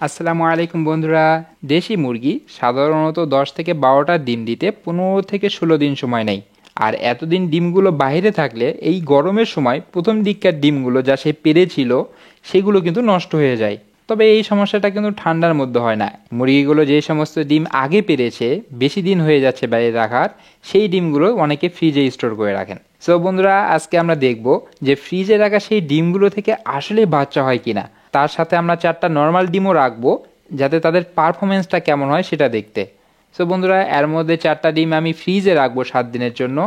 আসসালামু আলাইকুম বন্ধুরা। দেশি মুরগি সাধারণত 10 থেকে 12টা ডিম দিতে 15 থেকে 16 দিন সময় নেয়। আর এতদিন ডিমগুলো বাইরে থাকলে এই গরমের সময় প্রথম দিককার ডিমগুলো যা সে পেড়েছিল সেগুলো কিন্তু নষ্ট হয়ে যায়। তবে এই সমস্যাটা কিন্তু ঠান্ডার মধ্যে হয় না। মুরগিগুলো যে সমস্ত ডিম আগে পেড়েছে বেশি দিন হয়ে যাচ্ছে বাইরে রাখার, সেই ডিমগুলো অনেকে ফ্রিজে স্টোর করে রাখেন। সো বন্ধুরা, আজকে আমরা দেখব যে ফ্রিজে রাখা সেই ডিমগুলো থেকে আসলে বাচ্চা হয় কিনা। তার সাথে আমরা 4টা নর্মাল ডিমও রাখবো যাতে তাদের পারফরমেন্সটা কেমন হয় সেটা দেখতে। সো বন্ধুরা, এর মধ্যে 4টা ডিম আমি ফ্রিজে রাখবো 7 দিনের জন্য,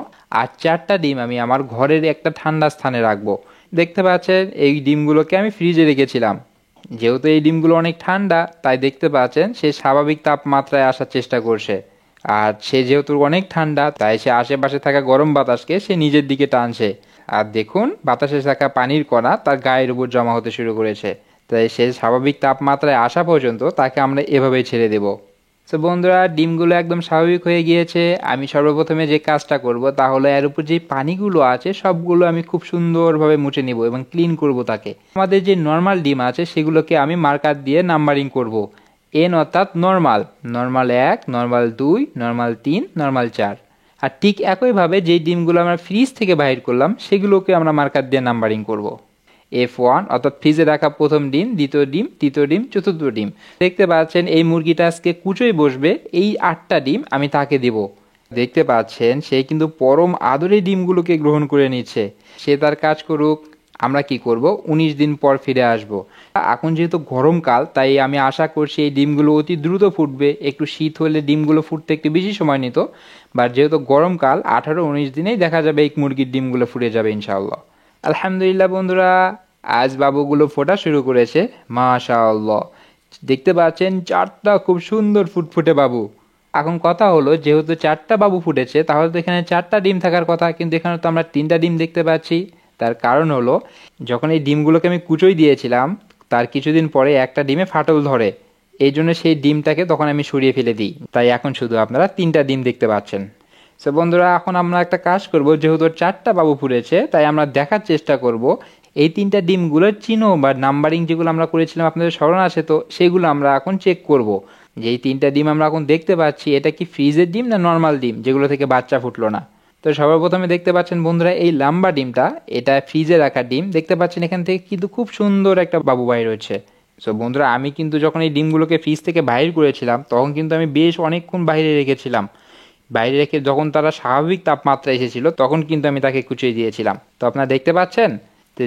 আর 4টা ডিম আমি আমার ঘরের একটা ঠান্ডা স্থানে রাখবো। দেখতে পাচ্ছেন এই ডিমগুলোকে আমি ফ্রিজে রেখেছিলাম। যেহেতু এই ডিমগুলো অনেক ঠান্ডা, তাই দেখতে পাচ্ছেন সে স্বাভাবিক তাপমাত্রায় আসার চেষ্টা করছে। আর সে যেহেতু অনেক ঠান্ডা, তাই সে আশেপাশে থাকা গরম বাতাসকে সে নিজের দিকে টানছে। আর দেখুন, বাতাসে থাকা পানির কণা তার গায়ের উপর জমা হতে শুরু করেছে। তাই সে স্বাভাবিক তাপমাত্রায় আসা পর্যন্ত তাকে আমরা এভাবেই ছেড়ে দেব। তো বন্ধুরা, ডিমগুলো একদম স্বাভাবিক হয়ে গিয়েছে। আমি সর্বপ্রথমে যে কাজটা করব তা হলো এর উপর যে পানিগুলো আছে সবগুলো আমি খুব সুন্দরভাবে মুছে নিব এবং ক্লিন করব তাকে। আমাদের যে নর্মাল ডিম আছে সেগুলোকে আমি মার্কার দিয়ে নাম্বারিং করব। এন অর্থাৎ normal, normal 1, normal 2, normal 3, normal 4। আর ঠিক একইভাবে যেই ডিমগুলো আমরা ফ্রিজ থেকে বাইর করলাম সেগুলোকে আমরা মার্কার দিয়ে নাম্বারিং করব। F1 অর্থাৎ ফ্রিজে রাখা প্রথম ডিম, দ্বিতীয় ডিম, তৃতীয় ডিম, চতুর্থ ডিম। দেখতে পাচ্ছেন এই মুরগিটা আজকে কুচোয় বসবে, এই 8টা ডিম আমি তাকে দেব। দেখতে পাচ্ছেন সে কিন্তু পরম আদরে ডিমগুলোকে গ্রহণ করে নিচ্ছে। সে তার কাজ করুক, আমরা কি করব 19 দিন পর ফিরে আসব। এখন যেহেতু গরমকাল, তাই আমি আশা করছি এই ডিমগুলো অতি দ্রুত ফুটবে। একটু শীত হলে ডিমগুলো ফুটতে একটু বেশি সময় নিত, বাট যেহেতু গরমকাল 18-19 দিনেই দেখা যাবে এই মুরগির ডিমগুলো ফুটে যাবে ইনশাআল্লাহ। আলহামদুলিল্লাহ বন্ধুরা, আজ বাবুগুলো ফোটা শুরু করেছে। মাশাআল্লাহ, দেখতে পাচ্ছেন 4টা খুব সুন্দর ফুটফুটে বাবু। এখন কথা হলো, যেহেতু 4টা বাবু ফুটেছে তাহলে তো এখানে 4টা ডিম থাকার কথা, কিন্তু এখানে তো আমরা 3টা ডিম দেখতে পাচ্ছি। তার কারণ হলো, যখন এই ডিমগুলোকে আমি কুচোই দিয়েছিলাম তার কিছুদিন পরে একটা ডিমে ফাটল ধরে। এই জন্য সেই ডিমটাকে তখন আমি সরিয়ে ফেলে দিই, তাই এখন শুধু আপনারা 3টা ডিম দেখতে পাচ্ছেন। সো বন্ধুরা, এখন আমরা একটা কাজ করব, যেহেতু 4টা বাবু ফুটেছে তাই আমরা দেখার চেষ্টা করব এই 3টা ডিমগুলোর চিহ্ন বা নাম্বারিং যেগুলো আমরা করেছিলাম আপনাদের স্মরণ আছে তো, সেগুলো আমরা এখন চেক করব যে এই 3টা ডিম আমরা এখন দেখতে পাচ্ছি এটা কি ফ্রিজের ডিম না নর্মাল ডিম যেগুলো থেকে বাচ্চা ফুটলো না। তো সর্বপ্রথমে দেখতে পাচ্ছেন বন্ধুরা, এই লম্বা ডিমটা এটা ফ্রিজে রাখা ডিম। দেখতে পাচ্ছেন এখান থেকে কিন্তু খুব সুন্দর একটা বাবু বাইর হচ্ছে। সো বন্ধুরা, আমি কিন্তু যখন এই ডিমগুলোকে ফ্রিজ থেকে বাইর করেছিলাম তখন কিন্তু আমি বেশ অনেকক্ষণ বাইরে রেখেছিলাম। বাইরে রেখে যখন তারা স্বাভাবিক তাপমাত্রা এসেছিল তখন কিন্তু আমি তাকে কুচিয়ে দিয়েছিলাম। তো আপনারা দেখতে পাচ্ছেন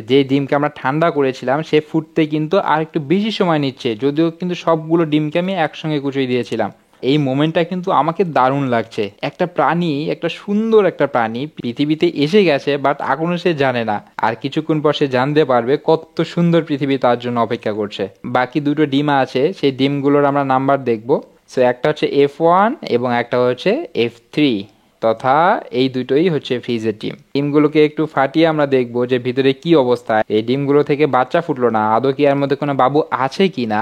যে ডিমকে আমরা ঠান্ডা করেছিলাম সে ফুটতে কিন্তু আর একটু বেশি সময় নিচ্ছে, যদিও কিন্তু সবগুলো ডিমকে আমি একসঙ্গে কুচিয়ে দিয়েছিলাম। এই মোমেন্টটা কিন্তু আমাকে দারুণ লাগছে। একটা প্রাণী, একটা সুন্দর একটা প্রাণী পৃথিবীতে এসে গেছে, বাট এখনো সে জানে না। আর কিছুক্ষণ পর সে জানতে পারবে কত সুন্দর পৃথিবী তার জন্য অপেক্ষা করছে। বাকি দুটো ডিম আছে, সেই ডিমগুলোর আমরা নাম্বার দেখব। সো একটা হচ্ছে F1 এবং একটা হচ্ছে F3, তথা এই দুটোই হচ্ছে ফ্রিজের ডিম। ডিমগুলোকে একটু ফাটিয়ে আমরা দেখব যে ভিতরে কি অবস্থা। এই ডিমগুলো থেকে বাচ্চা ফুটলো না, আদৌ কি এর মধ্যে কোনো বাবু আছে কিনা।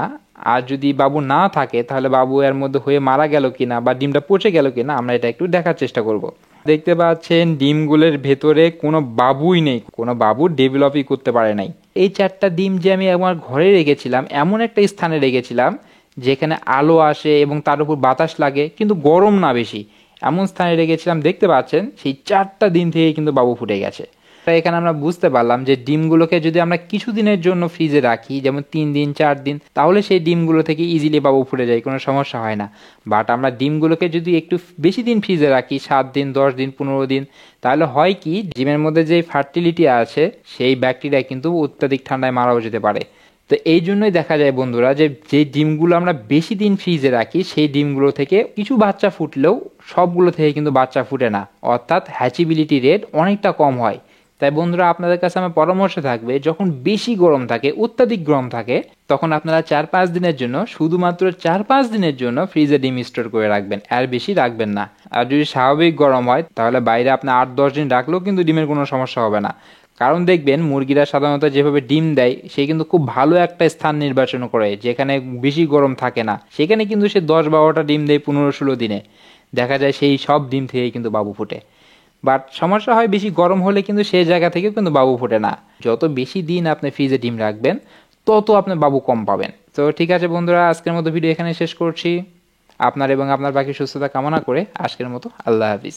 আর যদি বাবু না থাকে তাহলে বাবু এর মধ্যে হয়ে মারা গেল কিনা বা ডিমটা পচে গেল কিনা, আমরা এটা একটু দেখার চেষ্টা করব। দেখতে পাচ্ছেন ডিমগুলোর ভেতরে কোনো বাবুই নেই, কোনো বাবু ডেভেলপই করতে পারে নাই। এই 4টা ডিম যে আমি আমার ঘরে রেখেছিলাম, এমন একটা স্থানে রেখেছিলাম যেখানে আলো আসে এবং তার উপর বাতাস লাগে কিন্তু গরম না বেশি, এমন স্থানে রেখেছিলাম। দেখতে পাচ্ছেন সেই 4টা ডিম থেকে কিন্তু বাবু ফুটে গেছে। তাই এখানে আমরা বুঝতে পারলাম যে ডিমগুলোকে যদি আমরা কিছুদিনের জন্য ফ্রিজে রাখি, যেমন 3 দিন 4 দিন, তাহলে সেই ডিমগুলো থেকে ইজিলি বাবু ফুটে যায়, কোনো সমস্যা হয় না। বাট আমরা ডিমগুলোকে যদি একটু বেশি দিন ফ্রিজে রাখি, 7 দিন 10 দিন 15 দিন, তাহলে হয় কি ডিমের মধ্যে যে ফার্টিলিটি আছে সেই ব্যাকটেরিয়া কিন্তু অত্যাধিক ঠান্ডায় মারাও যেতে পারে। তো এই জন্যই দেখা যায় বন্ধুরা যে যে ডিমগুলো আমরা বেশি দিন ফ্রিজে রাখি সেই ডিমগুলো থেকে কিছু বাচ্চা ফুটলেও সবগুলো থেকে কিন্তু বাচ্চা ফুটে না, অর্থাৎ হ্যাচিবিলিটি রেট অনেকটা কম হয়। তাই বন্ধুরা, আপনাদের কাছে আমার পরামর্শ থাকবে, যখন বেশি গরম থাকে, অত্যাধিক গরম থাকে, তখন আপনারা 4-5 দিনের জন্য, শুধুমাত্র 4-5 দিনের জন্য ফ্রিজে ডিম স্টোর করে রাখবেন, আর বেশি রাখবেন না। আর যদি স্বাভাবিক গরম হয় তাহলে বাইরে আপনি 8-10 দিন রাখলেও কিন্তু ডিমের কোনো সমস্যা হবে না। কারণ দেখবেন মুরগিরা সাধারণত যেভাবে ডিম দেয় সে কিন্তু খুব ভালো একটা স্থান নির্বাচন করে যেখানে বেশি গরম থাকে না, সেখানে কিন্তু সে 10-12টা ডিম দেয় 15-16 দিনে। দেখা যায় সেই সব ডিম থেকেই কিন্তু বাবু ফুটে। বাট সমস্যা হয় বেশি গরম হলে কিন্তু সেই জায়গা থেকেও কিন্তু বাবু ফোটে না। যত বেশি দিন আপনি ফ্রিজে ডিম রাখবেন তত আপনি বাবু কম পাবেন। তো ঠিক আছে বন্ধুরা, আজকের মতো ভিডিও এখানে শেষ করছি। আপনার এবং আপনার বাকি সুস্থতা কামনা করে আজকের মতো আল্লাহ হাফিজ।